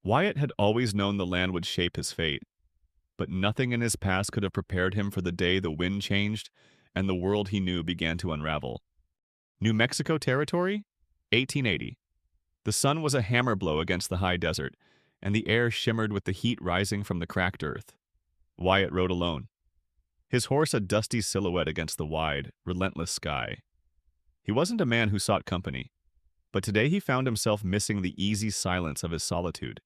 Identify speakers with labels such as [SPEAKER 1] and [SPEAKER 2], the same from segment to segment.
[SPEAKER 1] Wyatt had always known the land would shape his fate, but nothing in his past could have prepared him for the day the wind changed and the world he knew began to unravel. New Mexico Territory? 1880. The sun was a hammer blow against the high desert, and the air shimmered with the heat rising from the cracked earth. Wyatt rode alone, his horse a dusty silhouette against the wide, relentless sky. He wasn't a man who sought company, but today he found himself missing the easy silence of his solitude.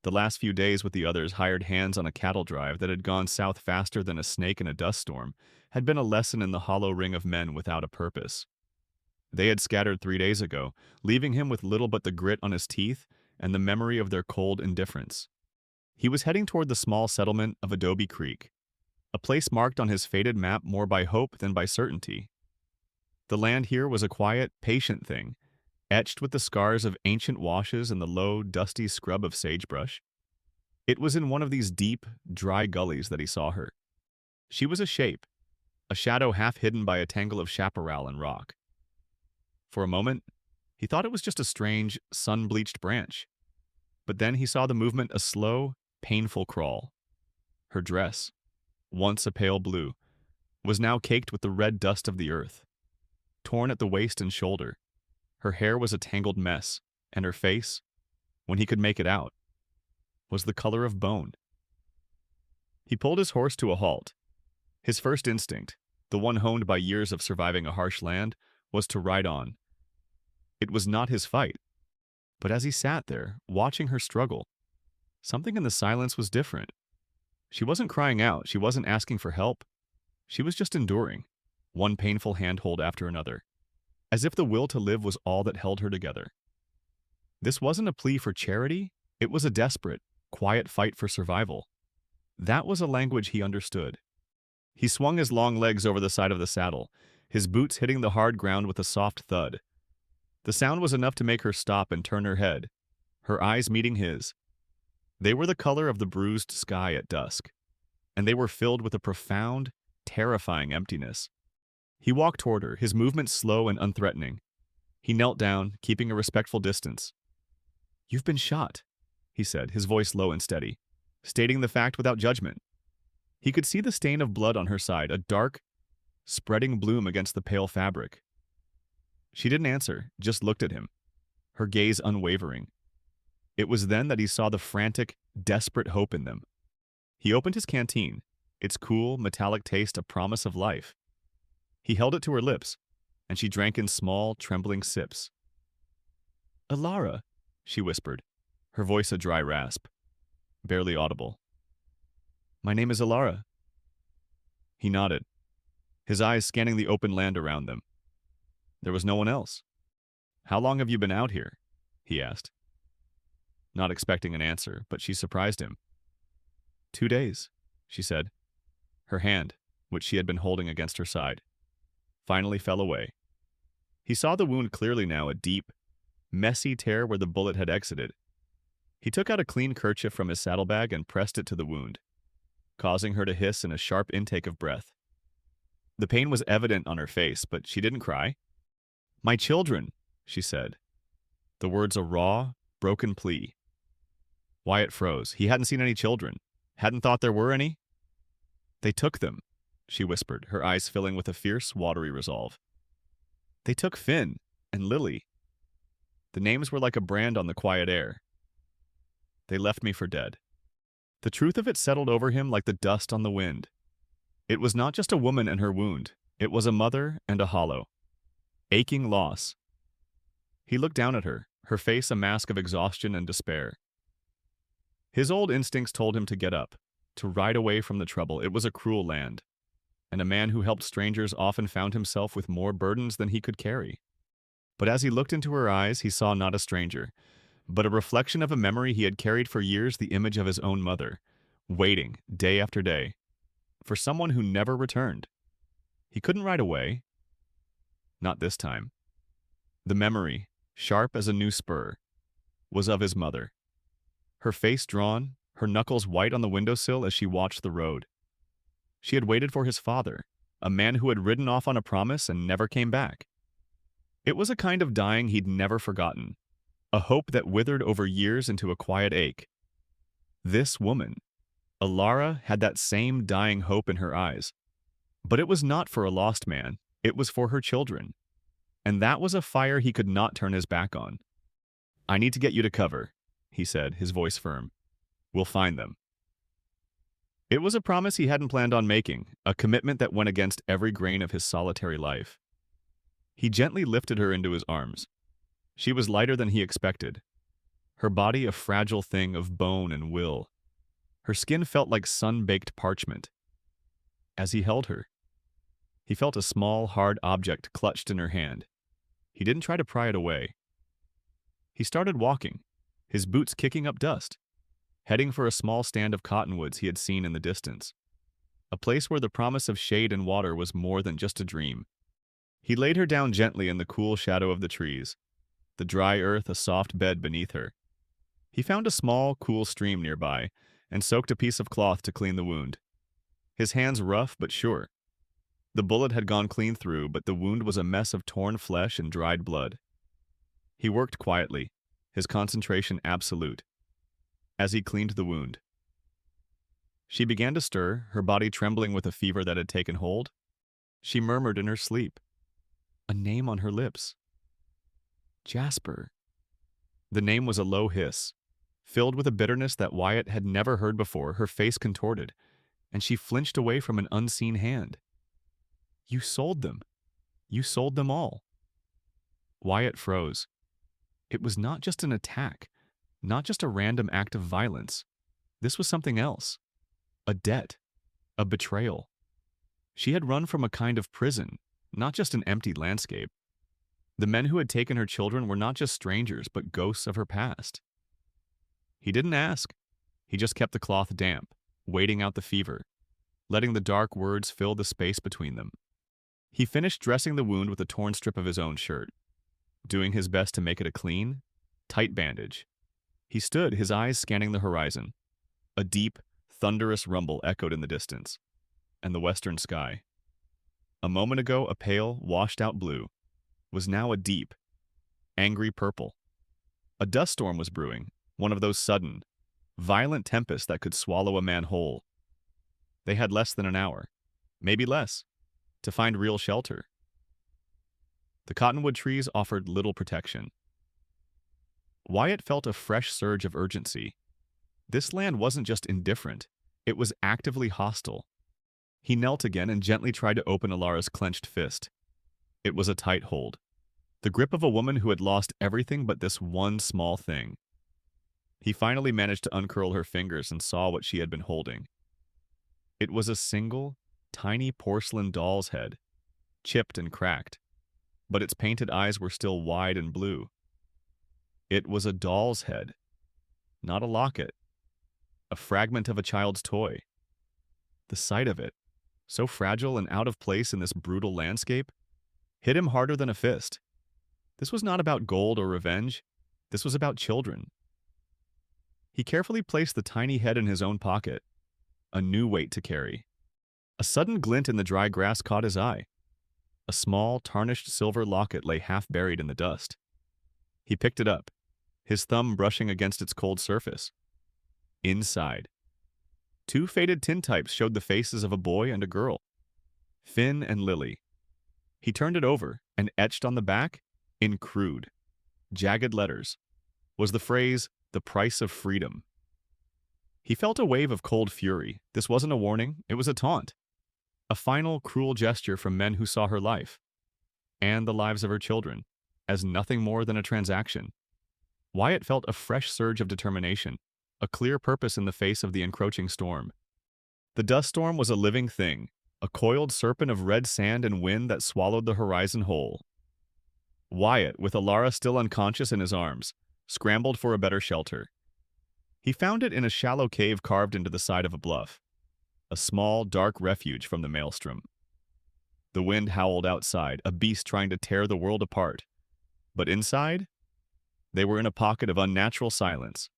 [SPEAKER 1] The last few days with the others hired hands on a cattle drive that had gone south faster than a snake in a dust storm had been a lesson in the hollow ring of men without a purpose. They had scattered 3 days ago, leaving him with little but the grit on his teeth and the memory of their cold indifference. He was heading toward the small settlement of Adobe Creek, a place marked on his faded map more by hope than by certainty. The land here was a quiet, patient thing, etched with the scars of ancient washes and the low, dusty scrub of sagebrush. It was in one of these deep, dry gullies that he saw her. She was a shape, a shadow half hidden by a tangle of chaparral and rock. For a moment, he thought it was just a strange, sun-bleached branch. But then he saw the movement a slow, painful crawl. Her dress, once a pale blue, was now caked with the red dust of the earth. Torn at the waist and shoulder, her hair was a tangled mess, and her face, when he could make it out, was the color of bone. He pulled his horse to a halt. His first instinct, the one honed by years of surviving a harsh land, was to ride on. It was not his fight, but as he sat there, watching her struggle, something in the silence was different. She wasn't crying out, she wasn't asking for help. She was just enduring, one painful handhold after another, as if the will to live was all that held her together. This wasn't a plea for charity, it was a desperate, quiet fight for survival. That was a language he understood. He swung his long legs over the side of the saddle, his boots hitting the hard ground with a soft thud. The sound was enough to make her stop and turn her head, her eyes meeting his. They were the color of the bruised sky at dusk, and they were filled with a profound, terrifying emptiness. He walked toward her, his movements slow and unthreatening. He knelt down, keeping a respectful distance. "You've been shot," he said, his voice low and steady, stating the fact without judgment. He could see the stain of blood on her side, a dark, spreading bloom against the pale fabric. She didn't answer, just looked at him, her gaze unwavering. It was then that he saw the frantic, desperate hope in them. He opened his canteen, its cool, metallic taste a promise of life. He held it to her lips, and she drank in small, trembling sips. "Elara," she whispered, her voice a dry rasp, barely audible. "My name is Elara." He nodded, his eyes scanning the open land around them. There was no one else. "How long have you been out here?" he asked. Not expecting an answer, but she surprised him. "2 days," she said. Her hand, which she had been holding against her side, finally fell away. He saw the wound clearly now, a deep, messy tear where the bullet had exited. He took out a clean kerchief from his saddlebag and pressed it to the wound, causing her to hiss in a sharp intake of breath. The pain was evident on her face, but she didn't cry. "My children," she said, the words a raw, broken plea. Wyatt froze. He hadn't seen any children, hadn't thought there were any. "They took them," she whispered, her eyes filling with a fierce, watery resolve. "They took Finn and Lily." The names were like a brand on the quiet air. "They left me for dead." The truth of it settled over him like the dust on the wind. It was not just a woman and her wound. It was a mother and a hollow, aching loss. He looked down at her, her face a mask of exhaustion and despair. His old instincts told him to get up, to ride away from the trouble. It was a cruel land, and a man who helped strangers often found himself with more burdens than he could carry. But as he looked into her eyes, he saw not a stranger, but a reflection of a memory he had carried for years, the image of his own mother, waiting, day after day, for someone who never returned. He couldn't ride away. Not this time. The memory, sharp as a new spur, was of his mother. Her face drawn, her knuckles white on the windowsill as she watched the road. She had waited for his father, a man who had ridden off on a promise and never came back. It was a kind of dying he'd never forgotten, a hope that withered over years into a quiet ache. This woman, Elara, had that same dying hope in her eyes. But it was not for a lost man, it was for her children. And that was a fire he could not turn his back on. "I need to get you to cover," he said, his voice firm. "We'll find them." It was a promise he hadn't planned on making, a commitment that went against every grain of his solitary life. He gently lifted her into his arms. She was lighter than he expected, her body a fragile thing of bone and will. Her skin felt like sun-baked parchment. As he held her, he felt a small, hard object clutched in her hand. He didn't try to pry it away. He started walking, his boots kicking up dust, heading for a small stand of cottonwoods he had seen in the distance, a place where the promise of shade and water was more than just a dream. He laid her down gently in the cool shadow of the trees, the dry earth a soft bed beneath her. He found a small, cool stream nearby and soaked a piece of cloth to clean the wound. His hands rough but sure. The bullet had gone clean through, but the wound was a mess of torn flesh and dried blood. He worked quietly, his concentration absolute, as he cleaned the wound. She began to stir, her body trembling with a fever that had taken hold. She murmured in her sleep, a name on her lips. Jasper. The name was a low hiss. Filled with a bitterness that Wyatt had never heard before, her face contorted, and she flinched away from an unseen hand. "You sold them. You sold them all." Wyatt froze. It was not just an attack, not just a random act of violence. This was something else. A debt. A betrayal. She had run from a kind of prison, not just an empty landscape. The men who had taken her children were not just strangers, but ghosts of her past. He didn't ask. He just kept the cloth damp, waiting out the fever, letting the dark words fill the space between them. He finished dressing the wound with a torn strip of his own shirt, doing his best to make it a clean, tight bandage. He stood, his eyes scanning the horizon. A deep, thunderous rumble echoed in the distance, and the western sky. A moment ago, a pale, washed-out blue, was now a deep, angry purple. A dust storm was brewing, one of those sudden, violent tempests that could swallow a man whole. They had less than an hour, maybe less, to find real shelter. The cottonwood trees offered little protection. Wyatt felt a fresh surge of urgency. This land wasn't just indifferent, it was actively hostile. He knelt again and gently tried to open Elara's clenched fist. It was a tight hold, the grip of a woman who had lost everything but this one small thing. He finally managed to uncurl her fingers and saw what she had been holding. It was a single, tiny porcelain doll's head, chipped and cracked, but its painted eyes were still wide and blue. It was a doll's head, not a locket, a fragment of a child's toy. The sight of it, so fragile and out of place in this brutal landscape, hit him harder than a fist. This was not about gold or revenge. This was about children. He carefully placed the tiny head in his own pocket, a new weight to carry. A sudden glint in the dry grass caught his eye. A small, tarnished silver locket lay half buried in the dust. He picked it up, his thumb brushing against its cold surface. Inside, two faded tintypes showed the faces of a boy and a girl, Finn and Lily. He turned it over, and etched on the back, in crude, jagged letters, was the phrase, "The price of freedom." He felt a wave of cold fury. This wasn't a warning, it was a taunt. A final, cruel gesture from men who saw her life, and the lives of her children, as nothing more than a transaction. Wyatt felt a fresh surge of determination, a clear purpose in the face of the encroaching storm. The dust storm was a living thing, a coiled serpent of red sand and wind that swallowed the horizon whole. Wyatt, with Elara still unconscious in his arms, scrambled for a better shelter. He found it in a shallow cave carved into the side of a bluff, a small, dark refuge from the maelstrom. The wind howled outside, a beast trying to tear the world apart. But inside, they were in a pocket of unnatural silence.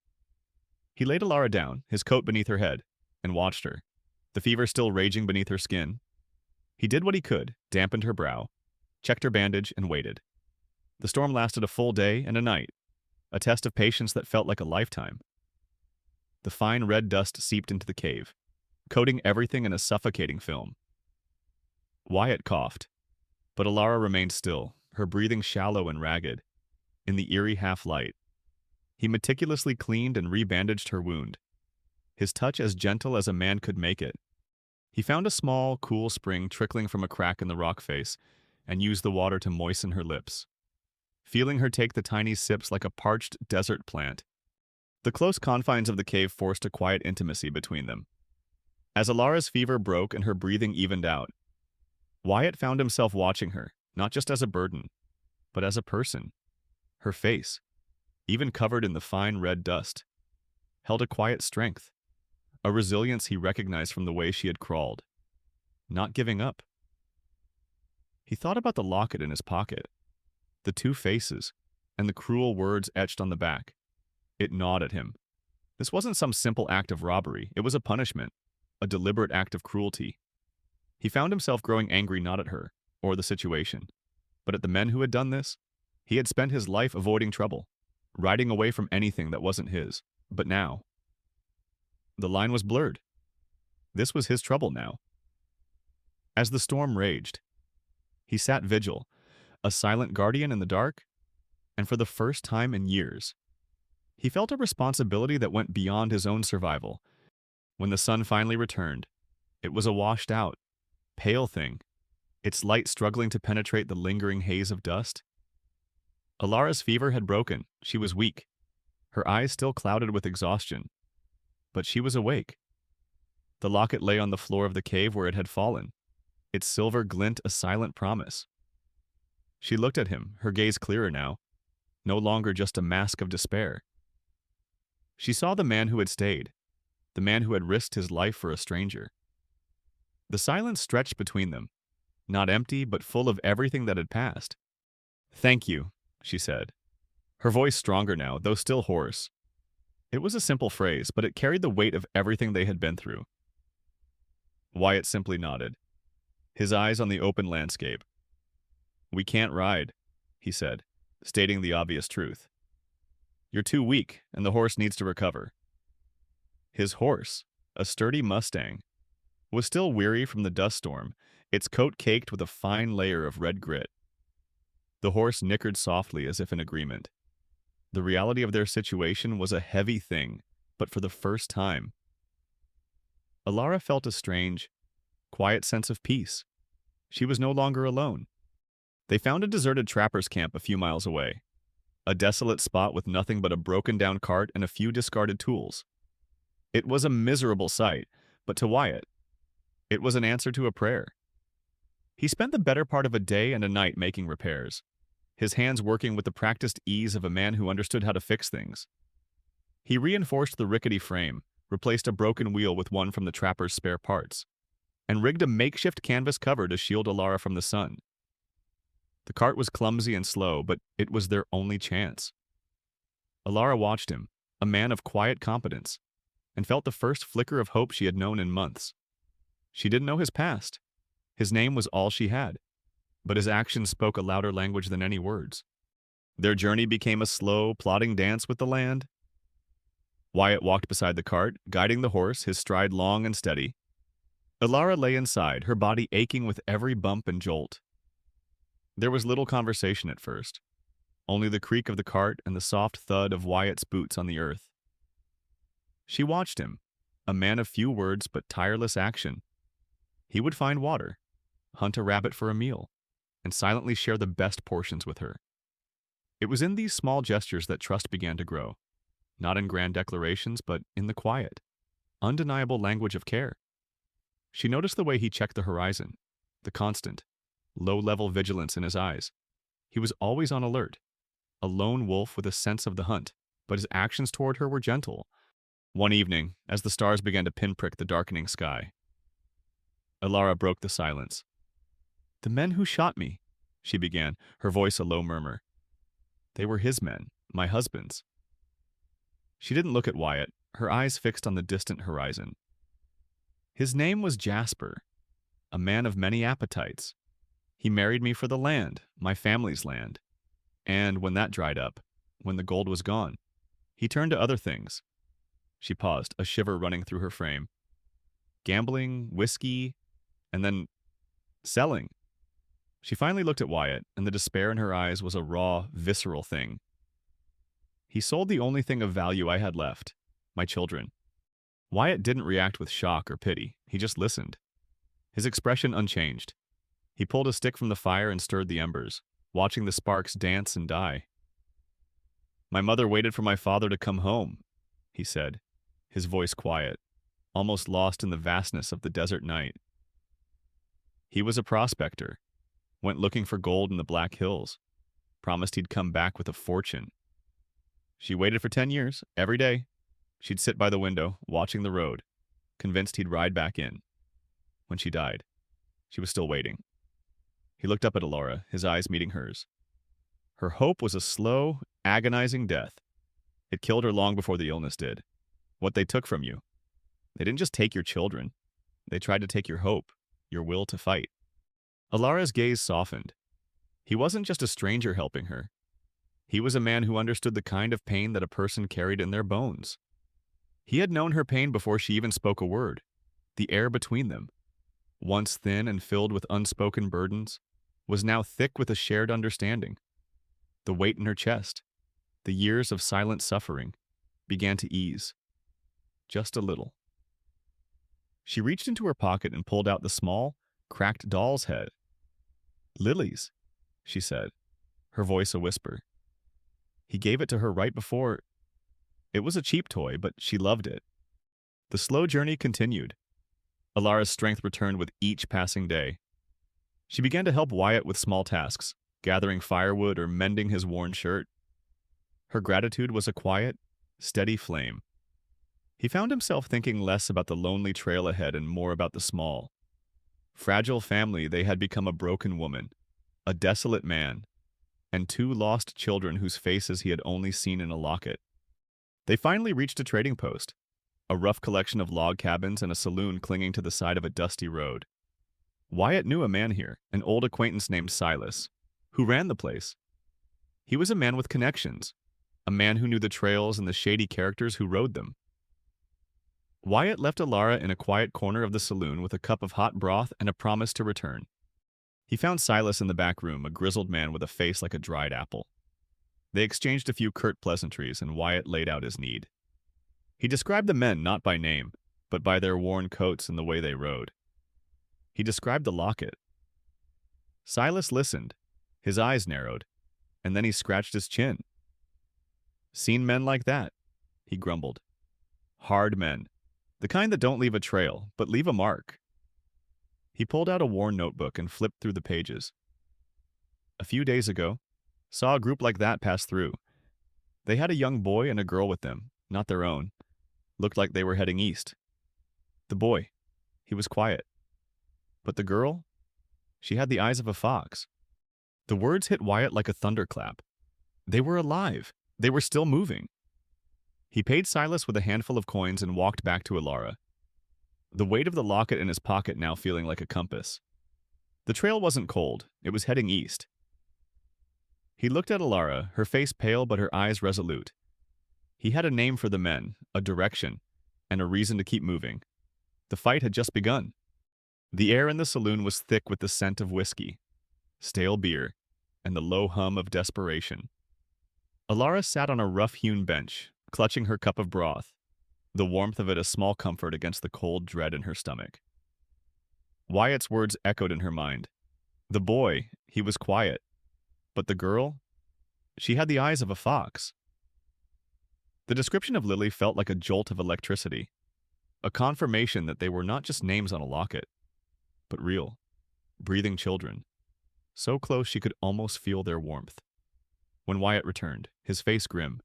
[SPEAKER 1] He laid Elara down, his coat beneath her head, and watched her, the fever still raging beneath her skin. He did what he could, dampened her brow, checked her bandage, and waited. The storm lasted a full day and a night. a test of patience that felt like a lifetime. The fine red dust seeped into the cave, coating everything in a suffocating film. Wyatt coughed, but Elara remained still, her breathing shallow and ragged. In the eerie half-light, he meticulously cleaned and rebandaged her wound, his touch as gentle as a man could make it. He found a small, cool spring trickling from a crack in the rock face and used the water to moisten her lips, feeling her take the tiny sips like a parched desert plant. The close confines of the cave forced a quiet intimacy between them. As Elara's fever broke and her breathing evened out, Wyatt found himself watching her, not just as a burden, but as a person. Her face, even covered in the fine red dust, held a quiet strength, a resilience he recognized from the way she had crawled, not giving up. He thought about the locket in his pocket, the two faces, and the cruel words etched on the back. It gnawed at him. This wasn't some simple act of robbery, it was a punishment, a deliberate act of cruelty. He found himself growing angry not at her, or the situation, but at the men who had done this. He had spent his life avoiding trouble, riding away from anything that wasn't his. But now, the line was blurred. This was his trouble now. As the storm raged, he sat vigil, a silent guardian in the dark, and for the first time in years, he felt a responsibility that went beyond his own survival. When the sun finally returned, it was a washed-out, pale thing, its light struggling to penetrate the lingering haze of dust. Elara's fever had broken. She was weak, her eyes still clouded with exhaustion. But she was awake. The locket lay on the floor of the cave where it had fallen, its silver glint a silent promise. She looked at him, her gaze clearer now, no longer just a mask of despair. She saw the man who had stayed, the man who had risked his life for a stranger. The silence stretched between them, not empty but full of everything that had passed. "Thank you," she said, her voice stronger now, though still hoarse. It was a simple phrase, but it carried the weight of everything they had been through. Wyatt simply nodded, his eyes on the open landscape. "We can't ride," he said, stating the obvious truth. "You're too weak, and the horse needs to recover." His horse, a sturdy Mustang, was still weary from the dust storm, its coat caked with a fine layer of red grit. The horse nickered softly as if in agreement. The reality of their situation was a heavy thing, but for the first time, Elara felt a strange, quiet sense of peace. She was no longer alone. They found a deserted trapper's camp a few miles away, a desolate spot with nothing but a broken-down cart and a few discarded tools. It was a miserable sight, but to Wyatt, it was an answer to a prayer. He spent the better part of a day and a night making repairs, his hands working with the practiced ease of a man who understood how to fix things. He reinforced the rickety frame, replaced a broken wheel with one from the trapper's spare parts, and rigged a makeshift canvas cover to shield Elara from the sun. The cart was clumsy and slow, but it was their only chance. Elara watched him, a man of quiet competence, and felt the first flicker of hope she had known in months. She didn't know his past. His name was all she had, but his actions spoke a louder language than any words. Their journey became a slow, plodding dance with the land. Wyatt walked beside the cart, guiding the horse, his stride long and steady. Elara lay inside, her body aching with every bump and jolt. There was little conversation at first, only the creak of the cart and the soft thud of Wyatt's boots on the earth. She watched him, a man of few words but tireless action. He would find water, hunt a rabbit for a meal, and silently share the best portions with her. It was in these small gestures that trust began to grow, not in grand declarations, but in the quiet, undeniable language of care. She noticed the way he checked the horizon, the constant, low-level vigilance in his eyes. He was always on alert, a lone wolf with a sense of the hunt, but his actions toward her were gentle. One evening, as the stars began to pinprick the darkening sky, Elara broke the silence. "The men who shot me," she began, her voice a low murmur. "They were his men, my husband's." She didn't look at Wyatt, her eyes fixed on the distant horizon. "His name was Jasper, a man of many appetites. He married me for the land, my family's land. And when that dried up, when the gold was gone. He turned to other things. She paused, a shiver running through her frame. Gambling, whiskey, and then selling. She finally looked at Wyatt, and the despair in her eyes was a raw, visceral thing. He sold the only thing of value I had left, my children. Wyatt didn't react with shock or pity. He just listened. His expression unchanged. He pulled a stick from the fire and stirred the embers, watching the sparks dance and die. My mother waited for my father to come home, he said, his voice quiet, almost lost in the vastness of the desert night. He was a prospector, went looking for gold in the Black Hills, promised he'd come back with a fortune. She waited for 10 years, every day. She'd sit by the window, watching the road, convinced he'd ride back in. When she died, she was still waiting. He looked up at Elara, his eyes meeting hers. Her hope was a slow, agonizing death. It killed her long before the illness did. What they took from you. They didn't just take your children. They tried to take your hope, your will to fight. Elara's gaze softened. He wasn't just a stranger helping her. He was a man who understood the kind of pain that a person carried in their bones. He had known her pain before she even spoke a word. The air between them, once thin and filled with unspoken burdens, was now thick with a shared understanding. The weight in her chest, the years of silent suffering, began to ease. Just a little. She reached into her pocket and pulled out the small, cracked doll's head. Lily's, she said, her voice a whisper. He gave it to her right before. It was a cheap toy, but she loved it. The slow journey continued. Elara's strength returned with each passing day. She began to help Wyatt with small tasks, gathering firewood or mending his worn shirt. Her gratitude was a quiet, steady flame. He found himself thinking less about the lonely trail ahead and more about the small, fragile family they had become: a broken woman, a desolate man, and 2 lost children whose faces he had only seen in a locket. They finally reached a trading post, a rough collection of log cabins and a saloon clinging to the side of a dusty road. Wyatt knew a man here, an old acquaintance named Silas, who ran the place. He was a man with connections, a man who knew the trails and the shady characters who rode them. Wyatt left Elara in a quiet corner of the saloon with a cup of hot broth and a promise to return. He found Silas in the back room, a grizzled man with a face like a dried apple. They exchanged a few curt pleasantries, and Wyatt laid out his need. He described the men not by name, but by their worn coats and the way they rode. He described the locket. Silas listened, his eyes narrowed, and then he scratched his chin. Seen men like that, he grumbled. Hard men, the kind that don't leave a trail, but leave a mark. He pulled out a worn notebook and flipped through the pages. A few days ago, saw a group like that pass through. They had a young boy and a girl with them, not their own. Looked like they were heading east. The boy, he was quiet. But the girl, she had the eyes of a fox. The words hit Wyatt like a thunderclap. They were alive. They were still moving. He paid Silas with a handful of coins and walked back to Elara, the weight of the locket in his pocket now feeling like a compass. The trail wasn't cold. It was heading east. He looked at Elara, her face pale but her eyes resolute. He had a name for the men, a direction, and a reason to keep moving. The fight had just begun. The air in the saloon was thick with the scent of whiskey, stale beer, and the low hum of desperation. Elara sat on a rough-hewn bench, clutching her cup of broth, the warmth of it a small comfort against the cold dread in her stomach. Wyatt's words echoed in her mind. The boy, he was quiet. But the girl, she had the eyes of a fox. The description of Lily felt like a jolt of electricity, a confirmation that they were not just names on a locket, but real, breathing children, so close she could almost feel their warmth. When Wyatt returned, his face grim,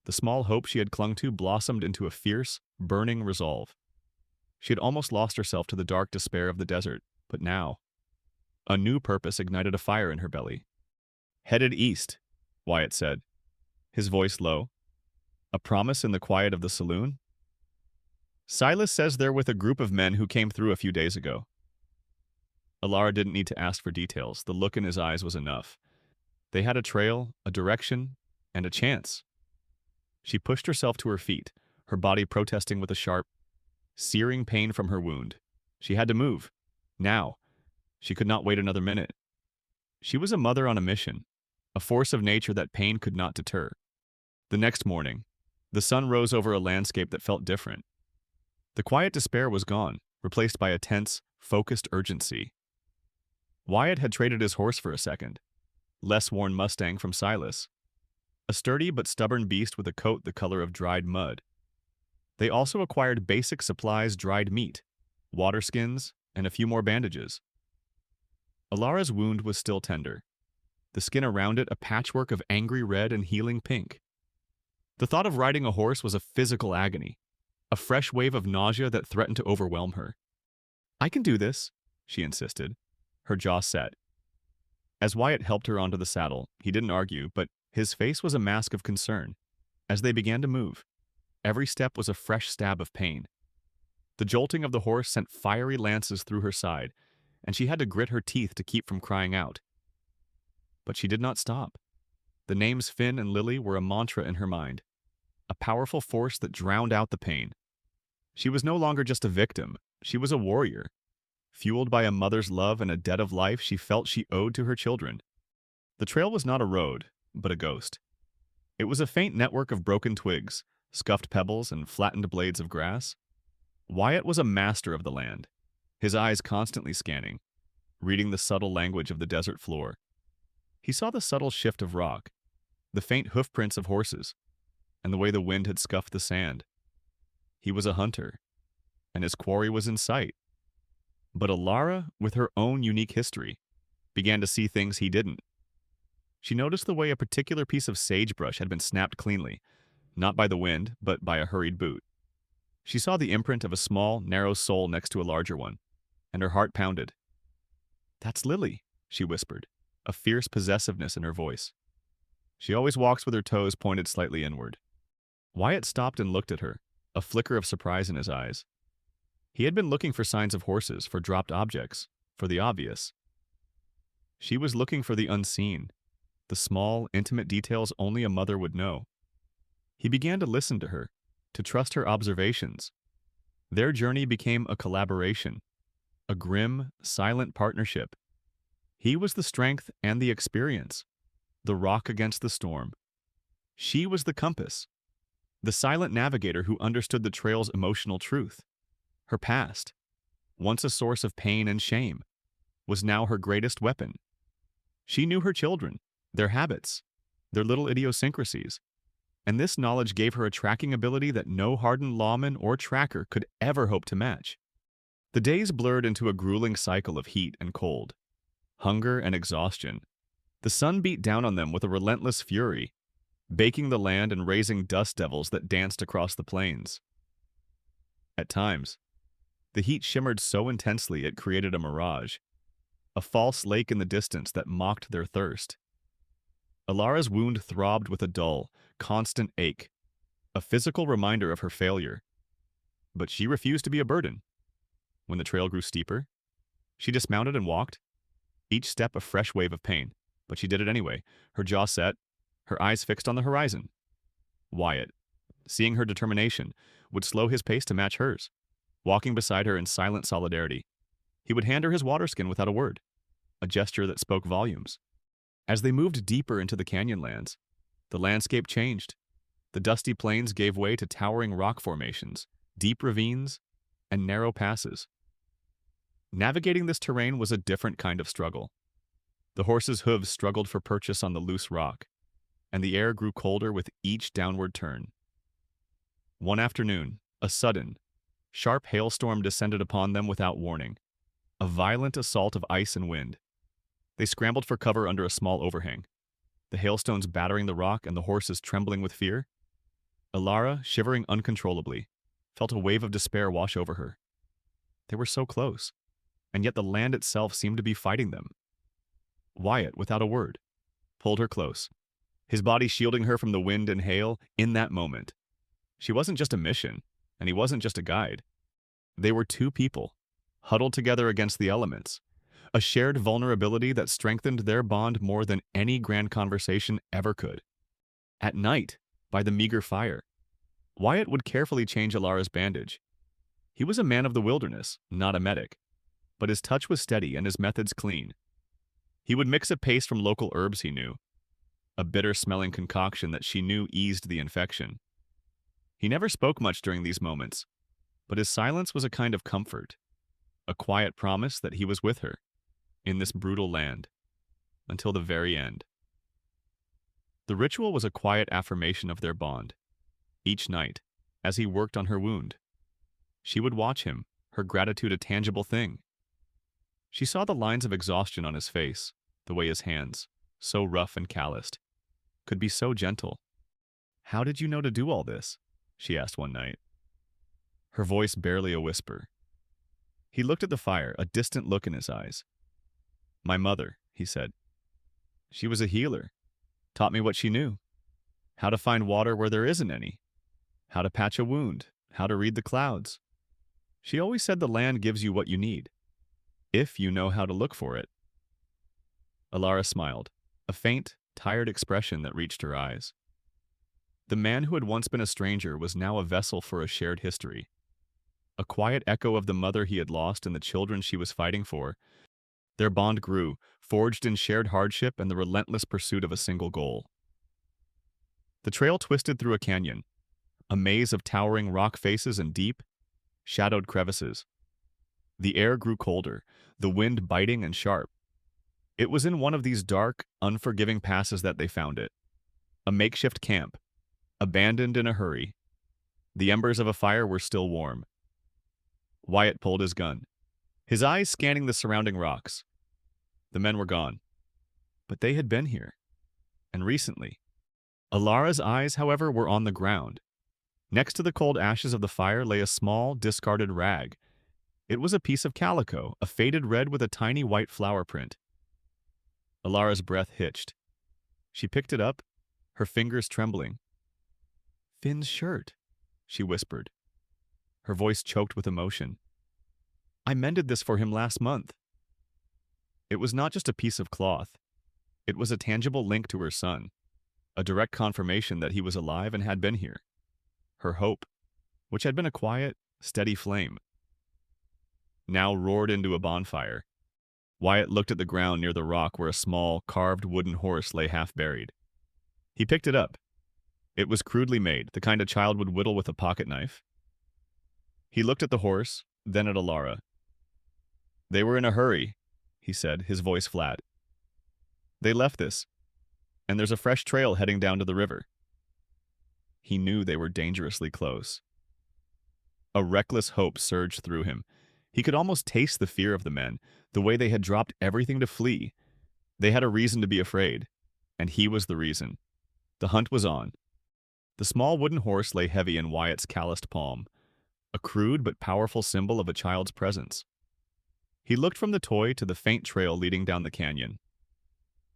[SPEAKER 1] the small hope she had clung to blossomed into a fierce, burning resolve. She had almost lost herself to the dark despair of the desert, but now, a new purpose ignited a fire in her belly. Headed east, Wyatt said, his voice low. A promise in the quiet of the saloon? Silas says they're with a group of men who came through a few days ago. Elara didn't need to ask for details. The look in his eyes was enough. They had a trail, a direction, and a chance. She pushed herself to her feet, her body protesting with a sharp, searing pain from her wound. She had to move. Now. She could not wait another minute. She was a mother on a mission, a force of nature that pain could not deter. The next morning, the sun rose over a landscape that felt different. The quiet despair was gone, replaced by a tense, focused urgency. Wyatt had traded his horse for a second, less worn Mustang from Silas, a sturdy but stubborn beast with a coat the color of dried mud. They also acquired basic supplies: dried meat, water skins, and a few more bandages. Elara's wound was still tender, the skin around it a patchwork of angry red and healing pink. The thought of riding a horse was a physical agony, a fresh wave of nausea that threatened to overwhelm her. "I can do this," she insisted, her jaw set. As Wyatt helped her onto the saddle, he didn't argue, but his face was a mask of concern. As they began to move, every step was a fresh stab of pain. The jolting of the horse sent fiery lances through her side, and she had to grit her teeth to keep from crying out. But she did not stop. The names Finn and Lily were a mantra in her mind, a powerful force that drowned out the pain. She was no longer just a victim, she was a warrior. Fueled by a mother's love and a debt of life she felt she owed to her children. The trail was not a road, but a ghost. It was a faint network of broken twigs, scuffed pebbles, and flattened blades of grass. Wyatt was a master of the land, his eyes constantly scanning, reading the subtle language of the desert floor. He saw the subtle shift of rock, the faint hoofprints of horses, and the way the wind had scuffed the sand. He was a hunter, and his quarry was in sight. But Elara, with her own unique history, began to see things he didn't. She noticed the way a particular piece of sagebrush had been snapped cleanly, not by the wind, but by a hurried boot. She saw the imprint of a small, narrow sole next to a larger one, and her heart pounded. "That's Lily," she whispered, a fierce possessiveness in her voice. "She always walks with her toes pointed slightly inward." Wyatt stopped and looked at her, a flicker of surprise in his eyes. He had been looking for signs of horses, for dropped objects, for the obvious. She was looking for the unseen, the small, intimate details only a mother would know. He began to listen to her, to trust her observations. Their journey became a collaboration, a grim, silent partnership. He was the strength and the experience, the rock against the storm. She was the compass, the silent navigator who understood the trail's emotional truth. Her past, once a source of pain and shame, was now her greatest weapon. She knew her children, their habits, their little idiosyncrasies, and this knowledge gave her a tracking ability that no hardened lawman or tracker could ever hope to match. The days blurred into a grueling cycle of heat and cold, hunger and exhaustion. The sun beat down on them with a relentless fury, baking the land and raising dust devils that danced across the plains. At times, the heat shimmered so intensely it created a mirage, a false lake in the distance that mocked their thirst. Elara's wound throbbed with a dull, constant ache, a physical reminder of her failure. But she refused to be a burden. When the trail grew steeper, she dismounted and walked, each step a fresh wave of pain, but she did it anyway, her jaw set, her eyes fixed on the horizon. Wyatt, seeing her determination, would slow his pace to match hers, walking beside her in silent solidarity. He would hand her his water skin without a word, a gesture that spoke volumes. As they moved deeper into the canyon lands, the landscape changed. The dusty plains gave way to towering rock formations, deep ravines, and narrow passes. Navigating this terrain was a different kind of struggle. The horses' hooves struggled for purchase on the loose rock, and the air grew colder with each downward turn. One afternoon, a sudden, sharp hailstorm descended upon them without warning, a violent assault of ice and wind. They scrambled for cover under a small overhang, the hailstones battering the rock and the horses trembling with fear. Elara, shivering uncontrollably, felt a wave of despair wash over her. They were so close, and yet the land itself seemed to be fighting them. Wyatt, without a word, pulled her close, his body shielding her from the wind and hail in that moment. She wasn't just a mission, and he wasn't just a guide. They were two people, huddled together against the elements, a shared vulnerability that strengthened their bond more than any grand conversation ever could. At night, by the meager fire, Wyatt would carefully change Elara's bandage. He was a man of the wilderness, not a medic, but his touch was steady and his methods clean. He would mix a paste from local herbs he knew, a bitter-smelling concoction that she knew eased the infection. He never spoke much during these moments, but his silence was a kind of comfort, a quiet promise that he was with her, in this brutal land, until the very end. The ritual was a quiet affirmation of their bond. Each night, as he worked on her wound, she would watch him, her gratitude a tangible thing. She saw the lines of exhaustion on his face, the way his hands, so rough and calloused, could be so gentle. "How did you know to do all this?" she asked one night. Her voice barely a whisper. He looked at the fire, a distant look in his eyes. "My mother," he said. "She was a healer, taught me what she knew. How to find water where there isn't any. How to patch a wound, how to read the clouds. She always said the land gives you what you need, if you know how to look for it." Elara smiled, a faint, tired expression that reached her eyes. The man who had once been a stranger was now a vessel for a shared history, a quiet echo of the mother he had lost and the children she was fighting for. Their bond grew, forged in shared hardship and the relentless pursuit of a single goal. The trail twisted through a canyon, a maze of towering rock faces and deep, shadowed crevices. The air grew colder, the wind biting and sharp. It was in one of these dark, unforgiving passes that they found it. A makeshift camp, abandoned in a hurry. The embers of a fire were still warm. Wyatt pulled his gun, his eyes scanning the surrounding rocks. The men were gone, but they had been here, and recently. Elara's eyes, however, were on the ground. Next to the cold ashes of the fire lay a small, discarded rag. It was a piece of calico, a faded red with a tiny white flower print. Elara's breath hitched. She picked it up, her fingers trembling. "Finn's shirt," she whispered. Her voice choked with emotion. "I mended this for him last month." It was not just a piece of cloth. It was a tangible link to her son, a direct confirmation that he was alive and had been here. Her hope, which had been a quiet, steady flame, now roared into a bonfire. Wyatt looked at the ground near the rock where a small, carved wooden horse lay half buried. He picked it up. It was crudely made, the kind a child would whittle with a pocket knife. He looked at the horse, then at Elara. "They were in a hurry," he said, his voice flat. "They left this, and there's a fresh trail heading down to the river." He knew they were dangerously close. A reckless hope surged through him. He could almost taste the fear of the men, the way they had dropped everything to flee. They had a reason to be afraid, and he was the reason. The hunt was on. The small wooden horse lay heavy in Wyatt's calloused palm, a crude but powerful symbol of a child's presence. He looked from the toy to the faint trail leading down the canyon.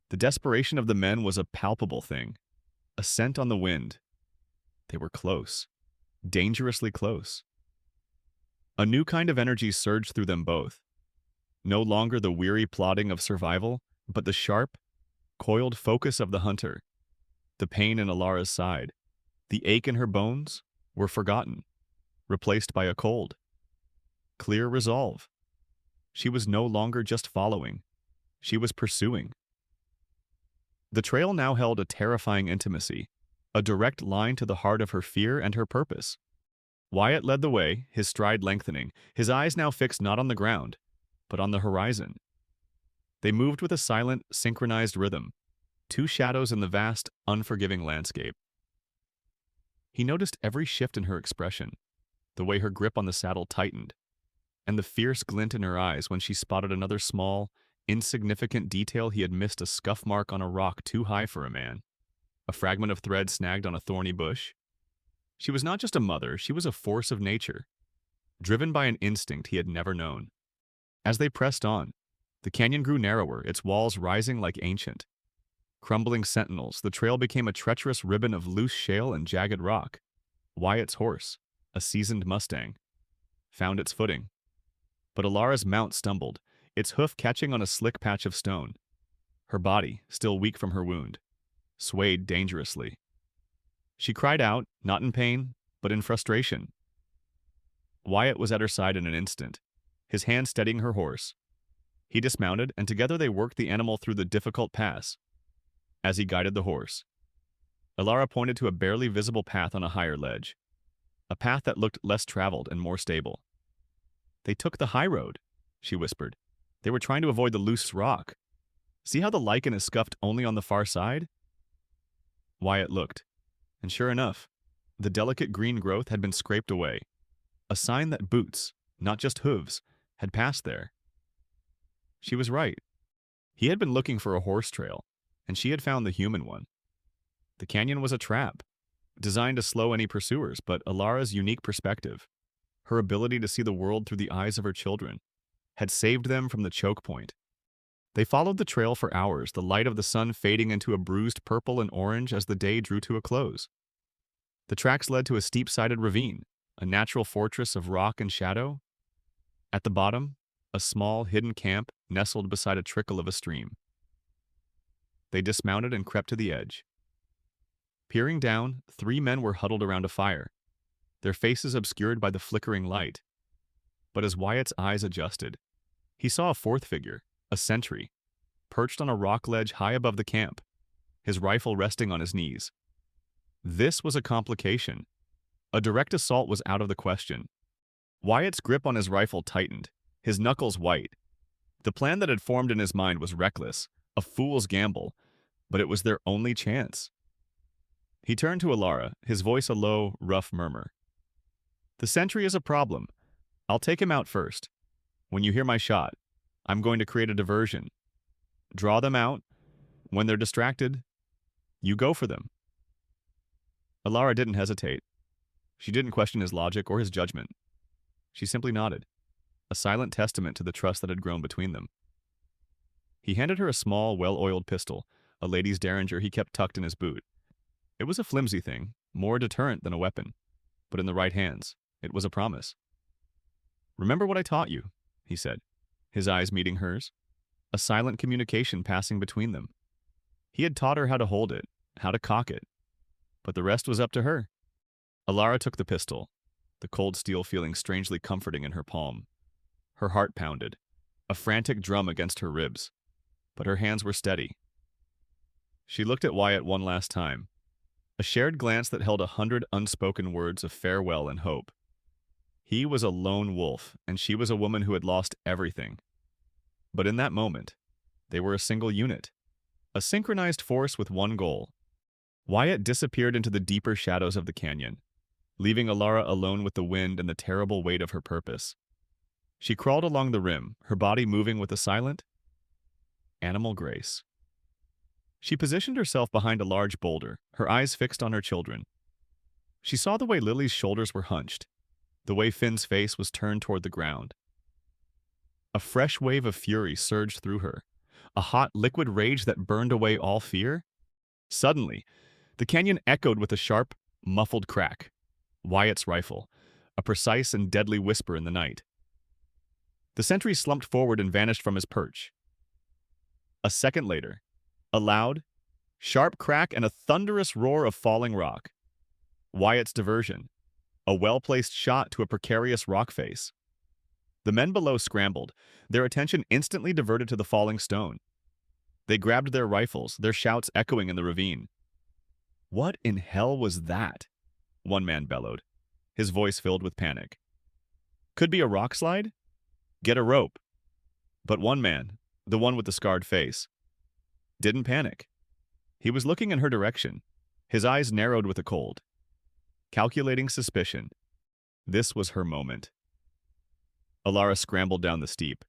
[SPEAKER 1] The desperation of the men was a palpable thing, a scent on the wind. They were close, dangerously close. A new kind of energy surged through them both. No longer the weary plodding of survival, but the sharp, coiled focus of the hunter. The pain in Elara's side, the ache in her bones, were forgotten, replaced by a cold, clear resolve. She was no longer just following. She was pursuing. The trail now held a terrifying intimacy, a direct line to the heart of her fear and her purpose. Wyatt led the way, his stride lengthening, his eyes now fixed not on the ground, but on the horizon. They moved with a silent, synchronized rhythm, two shadows in the vast, unforgiving landscape. He noticed every shift in her expression, the way her grip on the saddle tightened, and the fierce glint in her eyes when she spotted another small, insignificant detail he had missed: a scuff mark on a rock too high for a man, a fragment of thread snagged on a thorny bush. She was not just a mother, she was a force of nature, driven by an instinct he had never known. As they pressed on, the canyon grew narrower, its walls rising like ancient, crumbling sentinels. The trail became a treacherous ribbon of loose shale and jagged rock. Wyatt's horse, a seasoned Mustang, found its footing. But Elara's mount stumbled, its hoof catching on a slick patch of stone. Her body, still weak from her wound, swayed dangerously. She cried out, not in pain, but in frustration. Wyatt was at her side in an instant, his hand steadying her horse. He dismounted, and together they worked the animal through the difficult pass. As he guided the horse, Elara pointed to a barely visible path on a higher ledge, a path that looked less traveled and more stable. "They took the high road," she whispered. "They were trying to avoid the loose rock. See how the lichen is scuffed only on the far side?" Wyatt looked, and sure enough, the delicate green growth had been scraped away, a sign that boots, not just hooves, had passed there. She was right. He had been looking for a horse trail, and she had found the human one. The canyon was a trap, designed to slow any pursuers, but Elara's unique perspective, her ability to see the world through the eyes of her children, had saved them from the choke point. They followed the trail for hours, the light of the sun fading into a bruised purple and orange as the day drew to a close. The tracks led to a steep-sided ravine, a natural fortress of rock and shadow. At the bottom, a small, hidden camp nestled beside a trickle of a stream. They dismounted and crept to the edge. Peering down, 3 men were huddled around a fire, their faces obscured by the flickering light. But as Wyatt's eyes adjusted, he saw a 4th figure, a sentry, perched on a rock ledge high above the camp, his rifle resting on his knees. This was a complication. A direct assault was out of the question. Wyatt's grip on his rifle tightened, his knuckles white. The plan that had formed in his mind was reckless, a fool's gamble, but it was their only chance. He turned to Elara, his voice a low, rough murmur. "The sentry is a problem. I'll take him out first. When you hear my shot, I'm going to create a diversion. Draw them out. When they're distracted, you go for them." Elara didn't hesitate. She didn't question his logic or his judgment. She simply nodded, a silent testament to the trust that had grown between them. He handed her a small, well-oiled pistol, a lady's derringer he kept tucked in his boot. It was a flimsy thing, more a deterrent than a weapon, but in the right hands, it was a promise. "Remember what I taught you," he said, his eyes meeting hers, a silent communication passing between them. He had taught her how to hold it, how to cock it, but the rest was up to her. Elara took the pistol, the cold steel feeling strangely comforting in her palm. Her heart pounded, a frantic drum against her ribs, but her hands were steady. She looked at Wyatt one last time, a shared glance that held 100 unspoken words of farewell and hope. He was a lone wolf, and she was a woman who had lost everything. But in that moment, they were a single unit, a synchronized force with one goal. Wyatt disappeared into the deeper shadows of the canyon, leaving Elara alone with the wind and the terrible weight of her purpose. She crawled along the rim, her body moving with a silent, animal grace. She positioned herself behind a large boulder, her eyes fixed on her children. She saw the way Lily's shoulders were hunched, the way Finn's face was turned toward the ground. A fresh wave of fury surged through her, a hot, liquid rage that burned away all fear. Suddenly, the canyon echoed with a sharp, muffled crack. Wyatt's rifle, a precise and deadly whisper in the night. The sentry slumped forward and vanished from his perch. A second later, a loud, sharp crack and a thunderous roar of falling rock. Wyatt's diversion, a well-placed shot to a precarious rock face. The men below scrambled, their attention instantly diverted to the falling stone. They grabbed their rifles, their shouts echoing in the ravine. "What in hell was that?" one man bellowed, his voice filled with panic. "Could be a rock slide? Get a rope." But one man, the one with the scarred face, didn't panic. He was looking in her direction, his eyes narrowed with a cold, calculating suspicion. This was her moment. Elara scrambled down the steep,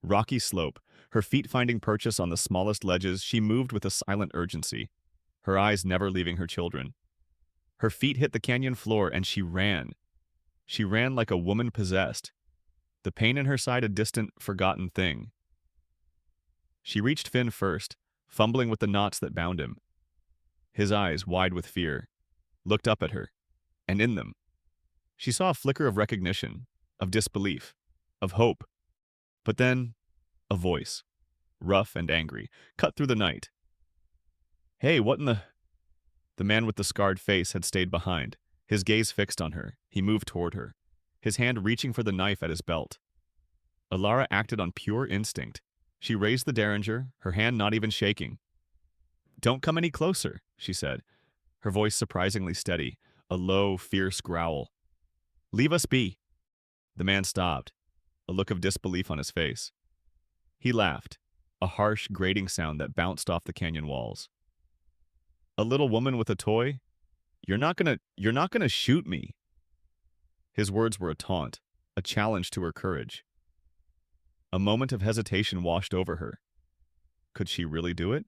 [SPEAKER 1] rocky slope, her feet finding purchase on the smallest ledges. She moved with a silent urgency, her eyes never leaving her children. Her feet hit the canyon floor and she ran. She ran like a woman possessed, the pain in her side a distant, forgotten thing. She reached Finn first, fumbling with the knots that bound him. His eyes, wide with fear, looked up at her, and in them, she saw a flicker of recognition, of disbelief, of hope. But then, a voice, rough and angry, cut through the night. "Hey, what in the..." The man with the scarred face had stayed behind, his gaze fixed on her. He moved toward her, his hand reaching for the knife at his belt. Elara acted on pure instinct. She raised the derringer, her hand not even shaking. "Don't come any closer," she said, her voice surprisingly steady, a low, fierce growl. "Leave us be." The man stopped, a look of disbelief on his face. He laughed, a harsh, grating sound that bounced off the canyon walls. "A little woman with a toy? You're not gonna shoot me." His words were a taunt, a challenge to her courage. A moment of hesitation washed over her. Could she really do it?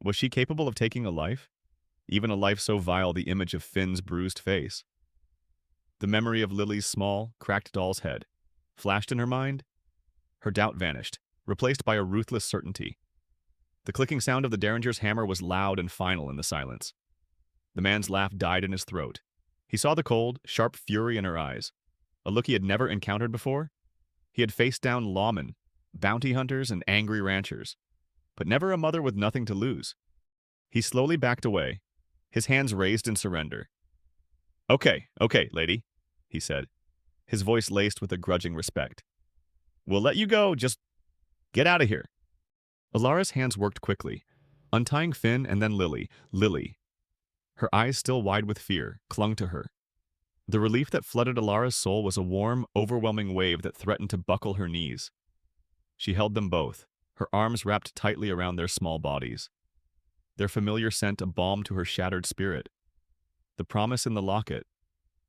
[SPEAKER 1] Was she capable of taking a life? Even a life so vile the image of Finn's bruised face. The memory of Lily's small, cracked doll's head flashed in her mind. Her doubt vanished, replaced by a ruthless certainty. The clicking sound of the derringer's hammer was loud and final in the silence. The man's laugh died in his throat. He saw the cold, sharp fury in her eyes, a look he had never encountered before. He had faced down lawmen, bounty hunters, and angry ranchers, but never a mother with nothing to lose. He slowly backed away, his hands raised in surrender. Okay, lady," he said, his voice laced with a grudging respect. "We'll let you go, just get out of here." Alara's hands worked quickly, untying Finn and then Lily. Lily, her eyes still wide with fear, clung to her. The relief that flooded Alara's soul was a warm, overwhelming wave that threatened to buckle her knees. She held them both, her arms wrapped tightly around their small bodies. Their familiar scent a balm to her shattered spirit. The promise in the locket,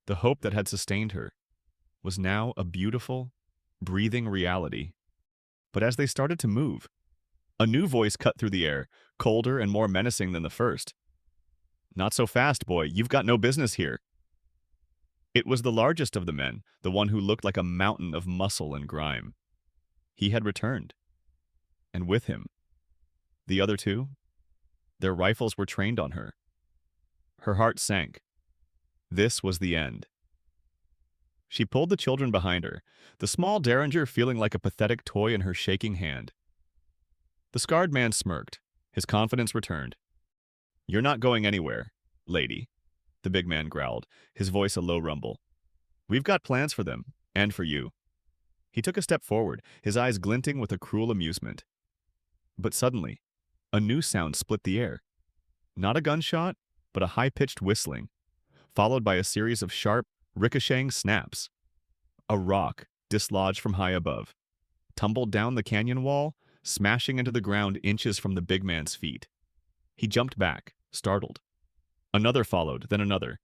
[SPEAKER 1] the hope that had sustained her, was now a beautiful, breathing reality. But as they started to move, a new voice cut through the air, colder and more menacing than the first. "Not so fast, boy. You've got no business here." It was the largest of the men, the one who looked like a mountain of muscle and grime. He had returned. And with him, the other two, their rifles were trained on her. Her heart sank. This was the end. She pulled the children behind her, the small derringer feeling like a pathetic toy in her shaking hand. The scarred man smirked, his confidence returned. "You're not going anywhere, lady," the big man growled, his voice a low rumble. "We've got plans for them, and for you." He took a step forward, his eyes glinting with a cruel amusement. But suddenly, a new sound split the air. Not a gunshot, but a high-pitched whistling, followed by a series of sharp, ricocheting snaps. A rock, dislodged from high above, tumbled down the canyon wall, smashing into the ground inches from the big man's feet. He jumped back, startled. Another followed, then another.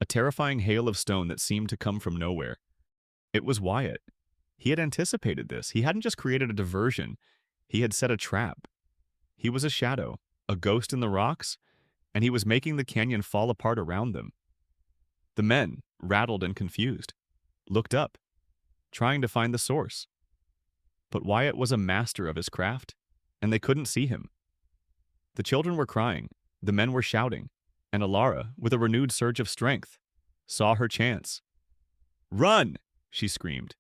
[SPEAKER 1] A terrifying hail of stone that seemed to come from nowhere. It was Wyatt. He had anticipated this. He hadn't just created a diversion. He had set a trap. He was a shadow, a ghost in the rocks, and he was making the canyon fall apart around them. The men, rattled and confused, looked up, trying to find the source. But Wyatt was a master of his craft, and they couldn't see him. The children were crying, the men were shouting, and Elara, with a renewed surge of strength, saw her chance. "Run!" she screamed,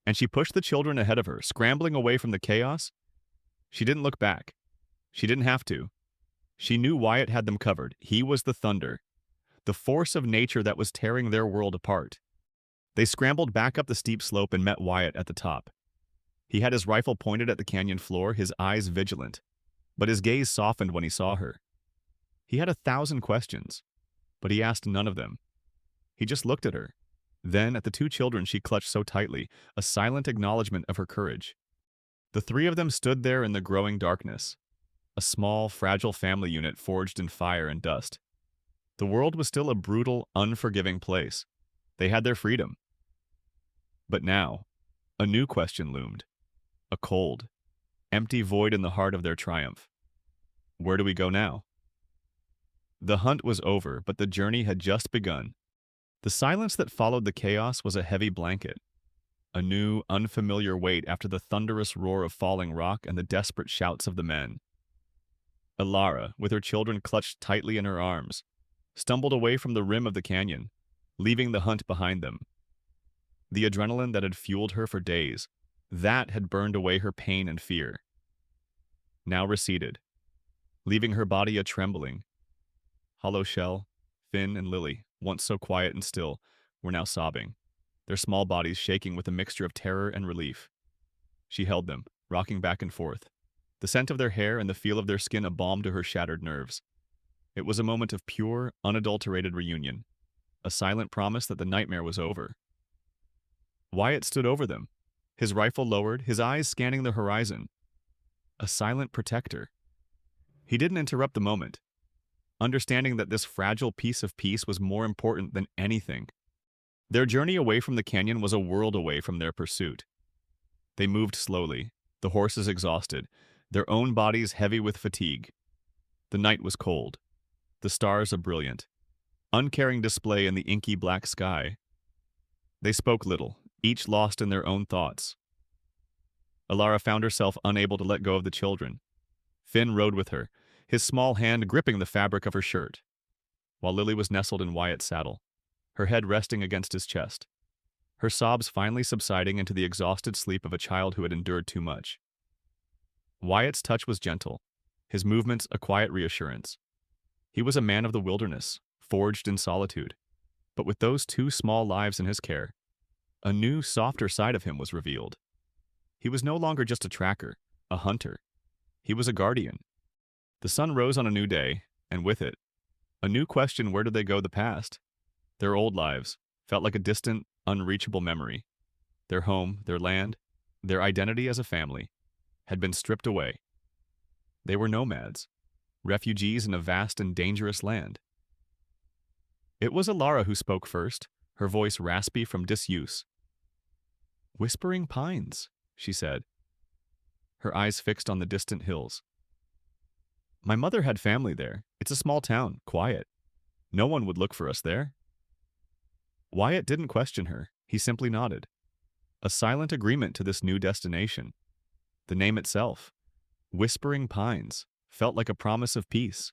[SPEAKER 1] and she pushed the children ahead of her, scrambling away from the chaos. She didn't look back. She didn't have to. She knew Wyatt had them covered. He was the thunder, the force of nature that was tearing their world apart. They scrambled back up the steep slope and met Wyatt at the top. He had his rifle pointed at the canyon floor, his eyes vigilant, but his gaze softened when he saw her. He had 1,000 questions, but he asked none of them. He just looked at her, then at the two children she clutched so tightly, a silent acknowledgement of her courage. The three of them stood there in the growing darkness, a small, fragile family unit forged in fire and dust. The world was still a brutal, unforgiving place. They had their freedom. But now, a new question loomed. A cold, empty void in the heart of their triumph. Where do we go now? The hunt was over, but the journey had just begun. The silence that followed the chaos was a heavy blanket, a new, unfamiliar weight after the thunderous roar of falling rock and the desperate shouts of the men. Elara, with her children clutched tightly in her arms, stumbled away from the rim of the canyon, leaving the hunt behind them. The adrenaline that had fueled her for days, that had burned away her pain and fear, now receded, leaving her body a trembling, hollow shell, Finn and Lily, once so quiet and still, were now sobbing, their small bodies shaking with a mixture of terror and relief. She held them, rocking back and forth, the scent of their hair and the feel of their skin a balm to her shattered nerves. It was a moment of pure, unadulterated reunion, a silent promise that the nightmare was over. Wyatt stood over them, his rifle lowered, his eyes scanning the horizon. A silent protector. He didn't interrupt the moment, understanding that this fragile piece of peace was more important than anything. Their journey away from the canyon was a world away from their pursuit. They moved slowly, the horses exhausted, their own bodies heavy with fatigue. The night was cold, the stars a brilliant, uncaring display in the inky black sky. They spoke little, each lost in their own thoughts. Elara found herself unable to let go of the children. Finn rode with her, his small hand gripping the fabric of her shirt, while Lily was nestled in Wyatt's saddle, her head resting against his chest, her sobs finally subsiding into the exhausted sleep of a child who had endured too much. Wyatt's touch was gentle, his movements a quiet reassurance. He was a man of the wilderness, forged in solitude, but with those two small lives in his care, a new, softer side of him was revealed. He was no longer just a tracker, a hunter. He was a guardian. The sun rose on a new day, and with it, a new question: where did they go the past? Their old lives felt like a distant, unreachable memory. Their home, their land, their identity as a family had been stripped away. They were nomads, refugees in a vast and dangerous land. It was Elara who spoke first, her voice raspy from disuse. "Whispering Pines," she said, her eyes fixed on the distant hills. "My mother had family there. It's a small town, quiet. No one would look for us there." Wyatt didn't question her. He simply nodded. A silent agreement to this new destination. The name itself, Whispering Pines, felt like a promise of peace,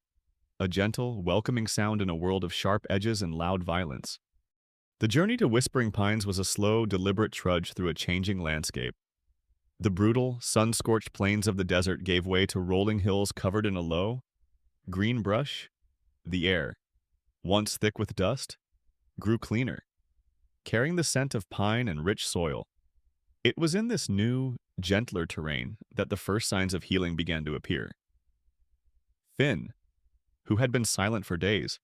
[SPEAKER 1] a gentle, welcoming sound in a world of sharp edges and loud violence. The journey to Whispering Pines was a slow, deliberate trudge through a changing landscape. The brutal, sun-scorched plains of the desert gave way to rolling hills covered in a low, green brush. The air, once thick with dust, grew cleaner, carrying the scent of pine and rich soil. It was in this new, gentler terrain that the first signs of healing began to appear. Finn, who had been silent for days,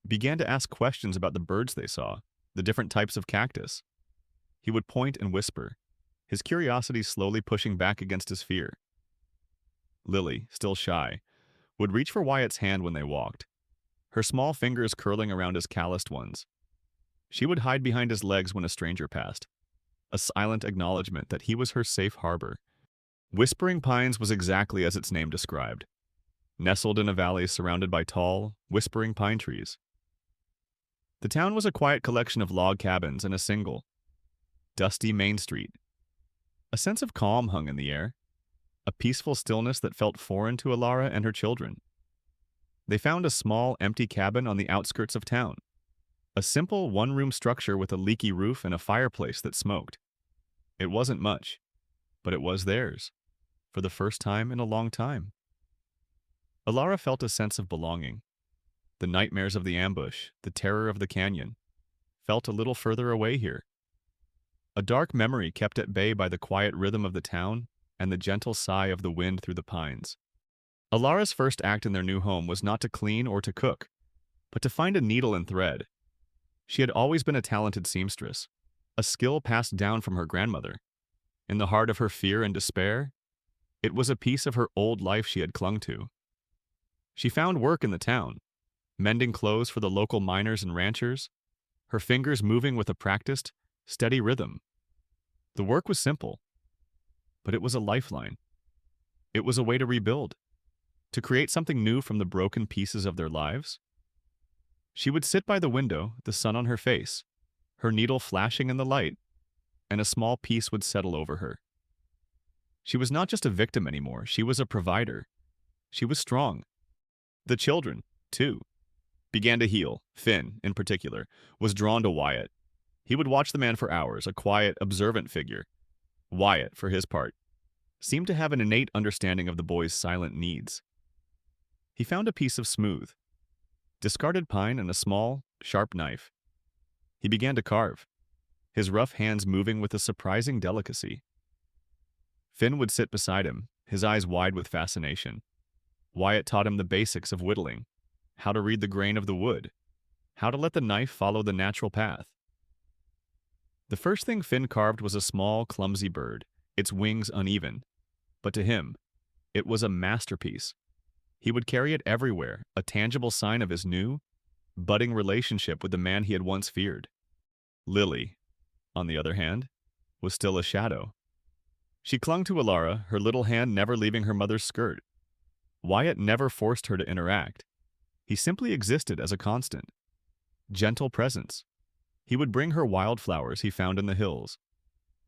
[SPEAKER 1] began to ask questions about the birds they saw, the different types of cactus. He would point and whisper, his curiosity slowly pushing back against his fear. Lily, still shy, would reach for Wyatt's hand when they walked, her small fingers curling around his calloused ones. She would hide behind his legs when a stranger passed, a silent acknowledgement that he was her safe harbor. Whispering Pines was exactly as its name described, nestled in a valley surrounded by tall, whispering pine trees. The town was a quiet collection of log cabins and a single, dusty main street. A sense of calm hung in the air, a peaceful stillness that felt foreign to Elara and her children. They found a small, empty cabin on the outskirts of town, a simple one-room structure with a leaky roof and a fireplace that smoked. It wasn't much, but it was theirs, for the first time in a long time. Elara felt a sense of belonging. The nightmares of the ambush, the terror of the canyon, felt a little further away here. A dark memory kept at bay by the quiet rhythm of the town and the gentle sigh of the wind through the pines. Alara's first act in their new home was not to clean or to cook, but to find a needle and thread. She had always been a talented seamstress, a skill passed down from her grandmother. In the heart of her fear and despair, it was a piece of her old life she had clung to. She found work in the town, mending clothes for the local miners and ranchers, her fingers moving with a practiced, steady rhythm. The work was simple, but it was a lifeline. It was a way to rebuild, to create something new from the broken pieces of their lives. She would sit by the window, the sun on her face, her needle flashing in the light, and a small peace would settle over her. She was not just a victim anymore, she was a provider. She was strong. The children, too, began to heal. Finn, in particular, was drawn to Wyatt. He would watch the man for hours, a quiet, observant figure. Wyatt, for his part, seemed to have an innate understanding of the boy's silent needs. He found a piece of smooth, discarded pine and a small, sharp knife. He began to carve, his rough hands moving with a surprising delicacy. Finn would sit beside him, his eyes wide with fascination. Wyatt taught him the basics of whittling, how to read the grain of the wood, how to let the knife follow the natural path. The first thing Finn carved was a small, clumsy bird, its wings uneven. But to him, it was a masterpiece. He would carry it everywhere, a tangible sign of his new, budding relationship with the man he had once feared. Lily, on the other hand, was still a shadow. She clung to Elara, her little hand never leaving her mother's skirt. Wyatt never forced her to interact. He simply existed as a constant. Gentle presence. He would bring her wildflowers he found in the hills,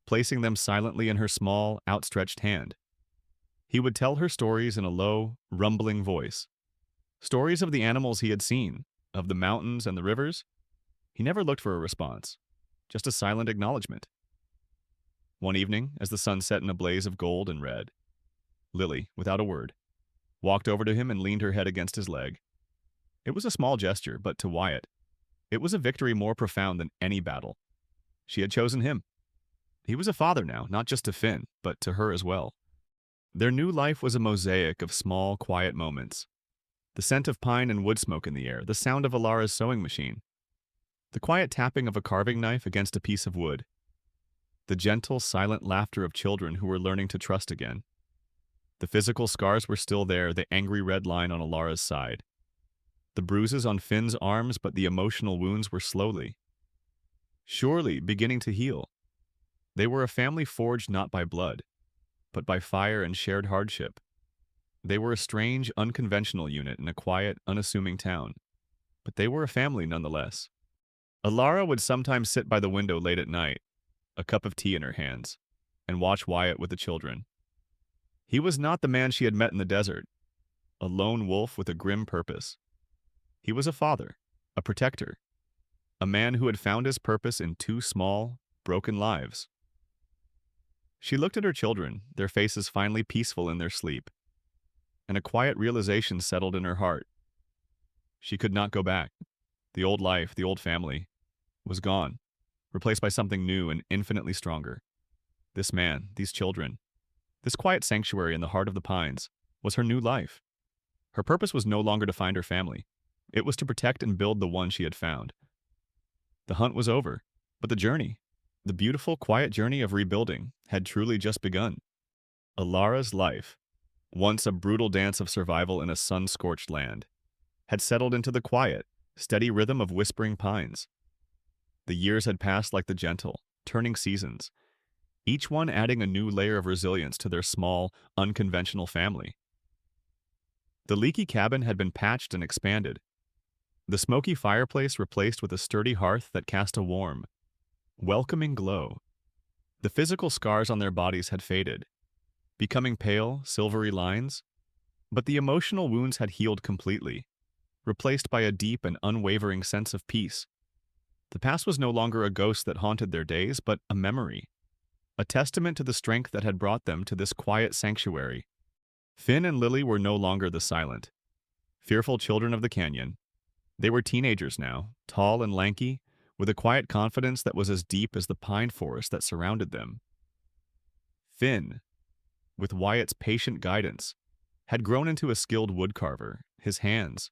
[SPEAKER 1] placing them silently in her small, outstretched hand. He would tell her stories in a low, rumbling voice. Stories of the animals he had seen, of the mountains and the rivers. He never looked for a response, just a silent acknowledgement. One evening, as the sun set in a blaze of gold and red, Lily, without a word, walked over to him and leaned her head against his leg. It was a small gesture, but to Wyatt, it was a victory more profound than any battle. She had chosen him. He was a father now, not just to Finn, but to her as well. Their new life was a mosaic of small, quiet moments. The scent of pine and wood smoke in the air, the sound of Elara's sewing machine, the quiet tapping of a carving knife against a piece of wood, the gentle, silent laughter of children who were learning to trust again. The physical scars were still there, the angry red line on Elara's side. The bruises on Finn's arms, but the emotional wounds were slowly, surely beginning to heal. They were a family forged not by blood, but by fire and shared hardship. They were a strange, unconventional unit in a quiet, unassuming town, but they were a family nonetheless. Elara would sometimes sit by the window late at night, a cup of tea in her hands, and watch Wyatt with the children. He was not the man she had met in the desert, a lone wolf with a grim purpose. He was a father, a protector, a man who had found his purpose in two small, broken lives. She looked at her children, their faces finally peaceful in their sleep, and a quiet realization settled in her heart. She could not go back. The old life, the old family, was gone, replaced by something new and infinitely stronger. This man, these children, this quiet sanctuary in the heart of the pines, was her new life. Her purpose was no longer to find her family. It was to protect and build the one she had found. The hunt was over, but the journey, the beautiful, quiet journey of rebuilding, had truly just begun. Elara's life, once a brutal dance of survival in a sun-scorched land, had settled into the quiet, steady rhythm of whispering pines. The years had passed like the gentle, turning seasons, each one adding a new layer of resilience to their small, unconventional family. The leaky cabin had been patched and expanded, the smoky fireplace replaced with a sturdy hearth that cast a warm, welcoming glow. The physical scars on their bodies had faded, becoming pale, silvery lines, but the emotional wounds had healed completely, replaced by a deep and unwavering sense of peace. The past was no longer a ghost that haunted their days, but a memory, a testament to the strength that had brought them to this quiet sanctuary. Finn and Lily were no longer the silent, fearful children of the canyon. They were teenagers now, tall and lanky, with a quiet confidence that was as deep as the pine forest that surrounded them. Finn, with Wyatt's patient guidance, had grown into a skilled woodcarver, his hands,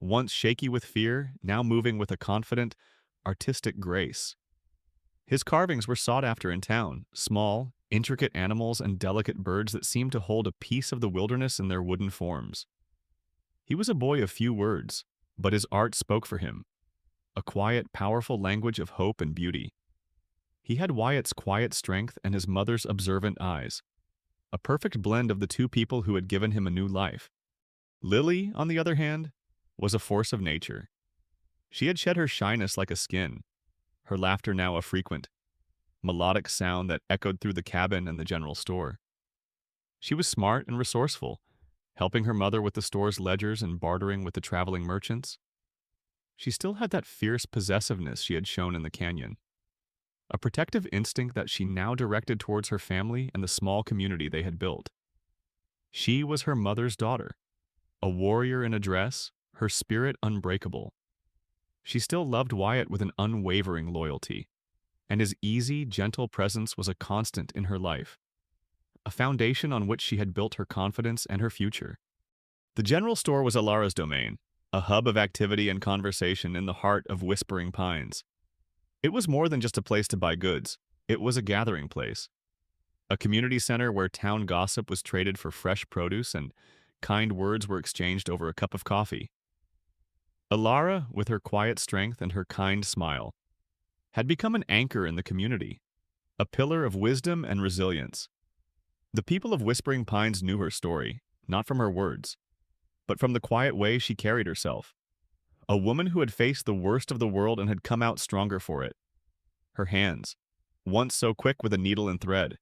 [SPEAKER 1] once shaky with fear, now moving with a confident, artistic grace. His carvings were sought after in town, small, intricate animals and delicate birds that seemed to hold a piece of the wilderness in their wooden forms. He was a boy of few words, but his art spoke for him, a quiet, powerful language of hope and beauty. He had Wyatt's quiet strength and his mother's observant eyes, a perfect blend of the two people who had given him a new life. Lily, on the other hand, was a force of nature. She had shed her shyness like a skin, her laughter now a frequent, melodic sound that echoed through the cabin and the general store. She was smart and resourceful, helping her mother with the store's ledgers and bartering with the traveling merchants. She still had that fierce possessiveness she had shown in the canyon, a protective instinct that she now directed towards her family and the small community they had built. She was her mother's daughter, a warrior in a dress, her spirit unbreakable. She still loved Wyatt with an unwavering loyalty, and his easy, gentle presence was a constant in her life, a foundation on which she had built her confidence and her future. The general store was Elara's domain, a hub of activity and conversation in the heart of Whispering Pines. It was more than just a place to buy goods, it was a gathering place, a community center where town gossip was traded for fresh produce and kind words were exchanged over a cup of coffee. Elara, with her quiet strength and her kind smile, had become an anchor in the community, a pillar of wisdom and resilience. The people of Whispering Pines knew her story, not from her words, but from the quiet way she carried herself. A woman who had faced the worst of the world and had come out stronger for it. Her hands, once so quick with a needle and thread,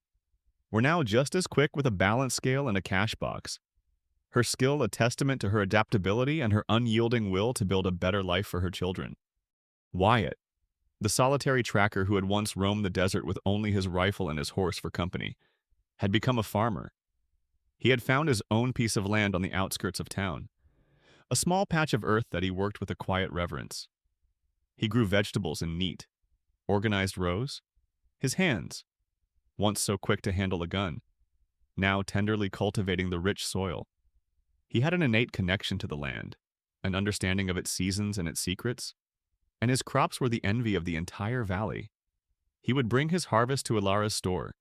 [SPEAKER 1] were now just as quick with a balance scale and a cash box. Her skill a testament to her adaptability and her unyielding will to build a better life for her children. Wyatt, the solitary tracker who had once roamed the desert with only his rifle and his horse for company, had become a farmer. He had found his own piece of land on the outskirts of town, a small patch of earth that he worked with a quiet reverence. He grew vegetables in neat, organized rows. His hands, once so quick to handle a gun, now tenderly cultivating the rich soil. He had an innate connection to the land, an understanding of its seasons and its secrets, and his crops were the envy of the entire valley. He would bring his harvest to Elara's store,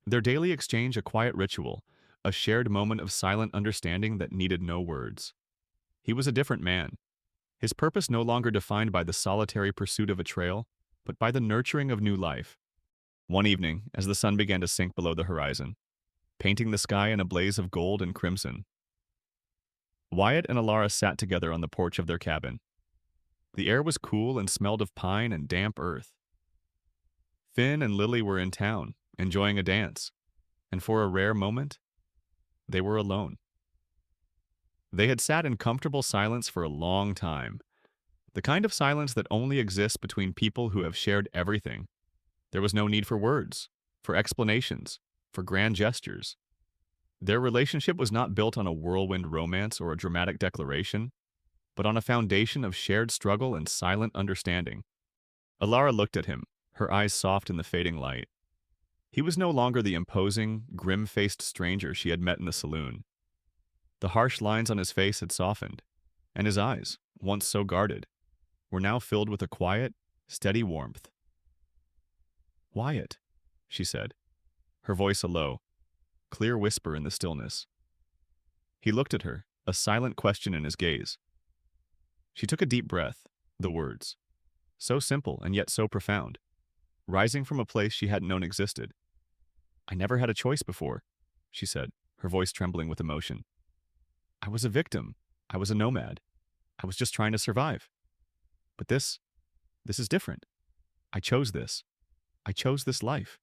[SPEAKER 1] their daily exchange a quiet ritual, a shared moment of silent understanding that needed no words. He was a different man, his purpose no longer defined by the solitary pursuit of a trail, but by the nurturing of new life. One evening, as the sun began to sink below the horizon, painting the sky in a blaze of gold and crimson, Wyatt and Elara sat together on the porch of their cabin. The air was cool and smelled of pine and damp earth. Finn and Lily were in town, enjoying a dance, and for a rare moment, they were alone. They had sat in comfortable silence for a long time, the kind of silence that only exists between people who have shared everything. There was no need for words, for explanations, for grand gestures. Their relationship was not built on a whirlwind romance or a dramatic declaration, but on a foundation of shared struggle and silent understanding. Elara looked at him, her eyes soft in the fading light. He was no longer the imposing, grim-faced stranger she had met in the saloon. The harsh lines on his face had softened, and his eyes, once so guarded, were now filled with a quiet, steady warmth. "Wyatt," she said, her voice a low, clear whisper in the stillness. He looked at her, a silent question in his gaze. She took a deep breath, the words, so simple and yet so profound, rising from a place she hadn't known existed. "I never had a choice before," she said, her voice trembling with emotion. "I was a victim. I was a nomad. I was just trying to survive. But this is different. I chose this. I chose this life.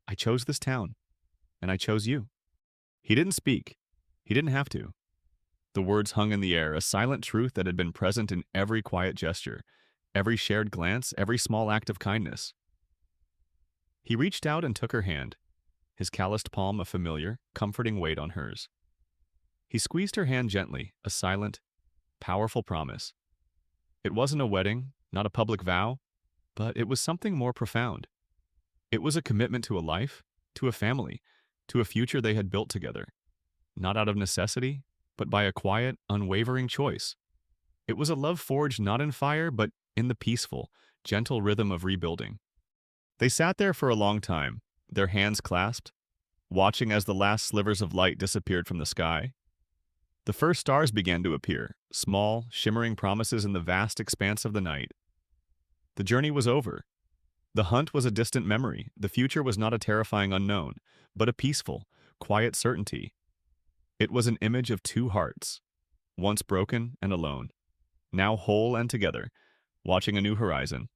[SPEAKER 1] I chose this town. And I chose you." He didn't speak. He didn't have to. The words hung in the air, a silent truth that had been present in every quiet gesture, every shared glance, every small act of kindness. He reached out and took her hand, his calloused palm a familiar, comforting weight on hers. He squeezed her hand gently, a silent, powerful promise. It wasn't a wedding, not a public vow, but it was something more profound. It was a commitment to a life, to a family, to a future they had built together, not out of necessity, but by a quiet, unwavering choice. It was a love forged not in fire, but in the peaceful, gentle rhythm of rebuilding. They sat there for a long time, their hands clasped, watching as the last slivers of light disappeared from the sky. The first stars began to appear, small, shimmering promises in the vast expanse of the night. The journey was over. The hunt was a distant memory. The future was not a terrifying unknown, but a peaceful, quiet certainty. It was an image of two hearts, once broken and alone, now whole and together, watching a new horizon,